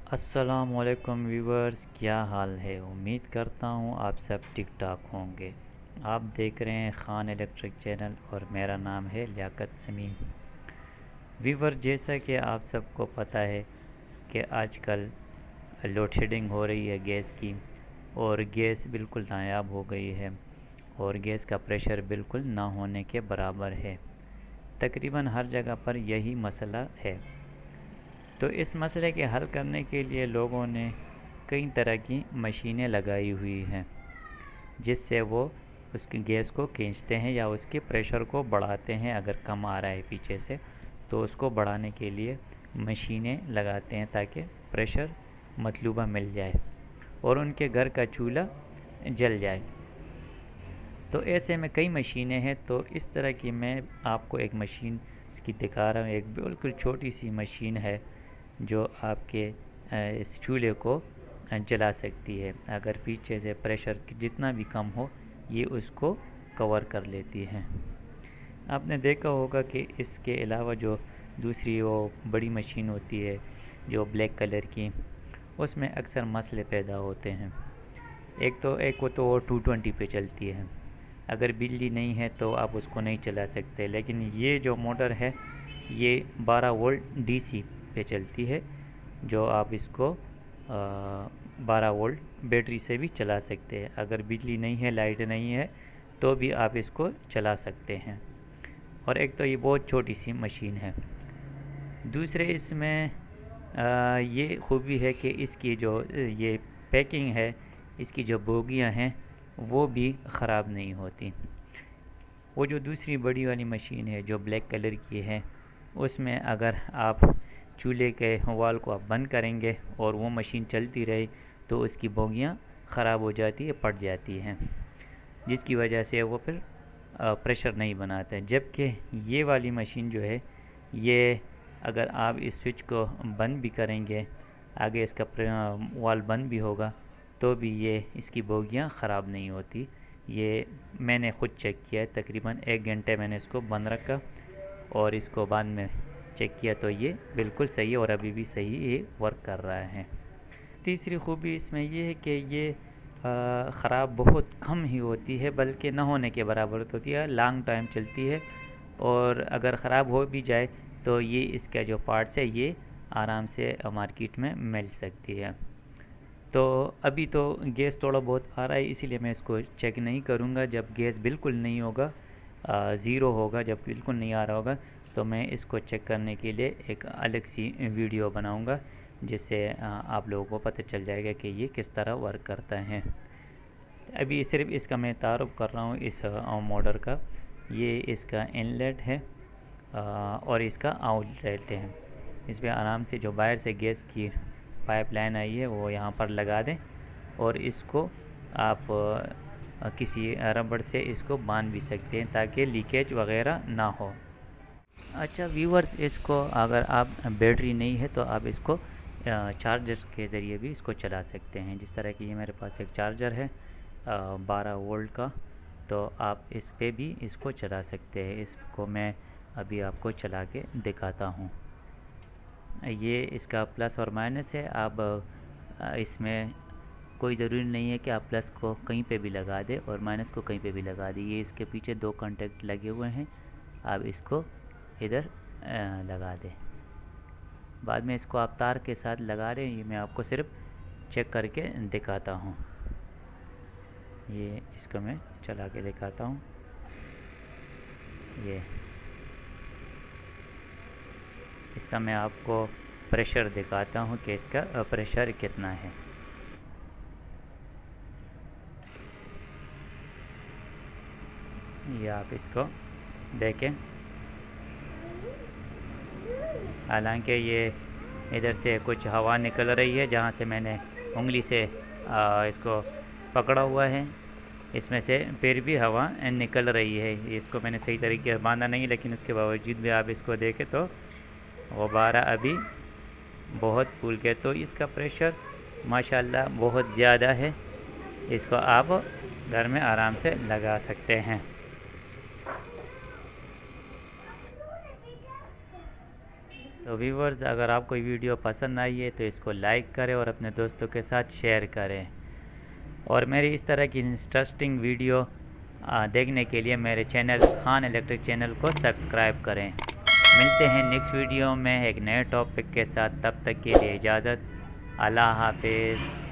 अस्सलामुअलैकुम व्यूवर्स, क्या हाल है। उम्मीद करता हूँ आप सब ठीक ठाक होंगे। आप देख रहे हैं खान इलेक्ट्रिक चैनल और मेरा नाम है लियाकत अमीन। व्यूवर, जैसा कि आप सबको पता है कि आजकल लोड शेडिंग हो रही है गैस की, और गैस बिल्कुल नायाब हो गई है और गैस का प्रेशर बिल्कुल ना होने के बराबर है। तकरीबन हर जगह पर यही मसला है। तो इस मसले के हल करने के लिए लोगों ने कई तरह की मशीनें लगाई हुई हैं, जिससे वो उसकी गैस को खींचते हैं या उसके प्रेशर को बढ़ाते हैं। अगर कम आ रहा है पीछे से तो उसको बढ़ाने के लिए मशीनें लगाते हैं ताकि प्रेशर मतलूबा मिल जाए और उनके घर का चूल्हा जल जाए। तो ऐसे में कई मशीनें हैं। तो इस तरह की मैं आपको एक मशीन इसकी दिखा रहा हूँ। एक बिल्कुल छोटी सी मशीन है जो आपके इस चूल्हे को जला सकती है। अगर पीछे से प्रेशर जितना भी कम हो, ये उसको कवर कर लेती है। आपने देखा होगा कि इसके अलावा जो दूसरी वो बड़ी मशीन होती है जो ब्लैक कलर की, उसमें अक्सर मसले पैदा होते हैं। एक वो तो 220 पे चलती है। अगर बिजली नहीं है तो आप उसको नहीं चला सकते। लेकिन ये जो मोटर है ये 12 वोल्ट डीसी पे चलती है, जो आप इसको 12 वोल्ट बैटरी से भी चला सकते हैं। अगर बिजली नहीं है, लाइट नहीं है, तो भी आप इसको चला सकते हैं। और एक तो ये बहुत छोटी सी मशीन है। दूसरे इसमें ये खूबी है कि इसकी जो ये पैकिंग है, इसकी जो बोगियां हैं वो भी ख़राब नहीं होती। वो जो दूसरी बड़ी वाली मशीन है जो ब्लैक कलर की है, उसमें अगर आप चूल्हे के वाल को आप बंद करेंगे और वो मशीन चलती रहे तो उसकी बोगियां ख़राब हो जाती है, फट जाती हैं, जिसकी वजह से वो फिर प्रेशर नहीं बनाता है। जबकि ये वाली मशीन जो है, ये अगर आप इस स्विच को बंद भी करेंगे, आगे इसका वाल बंद भी होगा, तो भी ये इसकी बोगियां ख़राब नहीं होती। ये मैंने ख़ुद चेक किया है। तकरीबन 1 घंटे मैंने इसको बंद रखा और इसको बाद में चेक किया तो ये बिल्कुल सही है और अभी भी सही ये वर्क कर रहा है। तीसरी खूबी इसमें ये है कि ये ख़राब बहुत कम ही होती है, बल्कि न होने के बराबर होती है। लॉन्ग टाइम चलती है और अगर ख़राब हो भी जाए तो ये इसका जो पार्ट्स है ये आराम से मार्केट में मिल सकती है। तो अभी तो गैस थोड़ा बहुत आ रहा है, इसीलिए मैं इसको चेक नहीं करूँगा। जब गैस बिल्कुल नहीं होगा, ज़ीरो होगा, जब बिल्कुल नहीं आ रहा होगा, तो मैं इसको चेक करने के लिए एक अलग सी वीडियो बनाऊँगा, जिससे आप लोगों को पता चल जाएगा कि ये किस तरह वर्क करता है। अभी सिर्फ इसका मैं तारुफ कर रहा हूँ इस मोटर का। ये इसका इनलेट है और इसका आउटलेट है। इस पर आराम से जो बाहर से गैस की पाइपलाइन आई है वो यहाँ पर लगा दें और इसको आप किसी रबड़ से इसको बांध भी सकते हैं ताकि लीकेज वगैरह ना हो। अच्छा व्यूवर्स, इसको अगर आप बैटरी नहीं है तो आप इसको चार्जर के ज़रिए भी इसको चला सकते हैं। जिस तरह की ये मेरे पास एक चार्जर है 12 वोल्ट का, तो आप इस पे भी इसको चला सकते हैं। इसको मैं अभी आपको चला के दिखाता हूँ। ये इसका प्लस और माइनस है। आप इसमें कोई ज़रूरी नहीं है कि आप प्लस को कहीं पे भी लगा दें और माइनस को कहीं पे भी लगा दें। ये इसके पीछे 2 कॉन्टैक्ट लगे हुए हैं, आप इसको इधर लगा दें। बाद में इसको आप तार के साथ लगा दें। ये मैं आपको सिर्फ चेक करके दिखाता हूँ। ये इसको मैं चला के दिखाता हूँ। ये इसका मैं आपको प्रेशर दिखाता हूँ कि इसका प्रेशर कितना है। ये आप इसको देखें। हालांकि ये इधर से कुछ हवा निकल रही है, जहाँ से मैंने उंगली से इसको पकड़ा हुआ है, इसमें से फिर भी हवा निकल रही है। इसको मैंने सही तरीके से बांधा नहीं, लेकिन उसके बावजूद भी आप इसको देखें तो गुब्बारा अभी बहुत फूल गया। तो इसका प्रेशर माशाल्लाह बहुत ज़्यादा है। इसको आप घर में आराम से लगा सकते हैं। तो व्यूवर्स, अगर आपको ये वीडियो पसंद आई है तो इसको लाइक करें और अपने दोस्तों के साथ शेयर करें, और मेरी इस तरह की इंटरेस्टिंग वीडियो देखने के लिए मेरे चैनल खान इलेक्ट्रिक चैनल को सब्सक्राइब करें। मिलते हैं नेक्स्ट वीडियो में एक नए टॉपिक के साथ, तब तक के लिए इजाज़त। अल्लाह हाफिज़।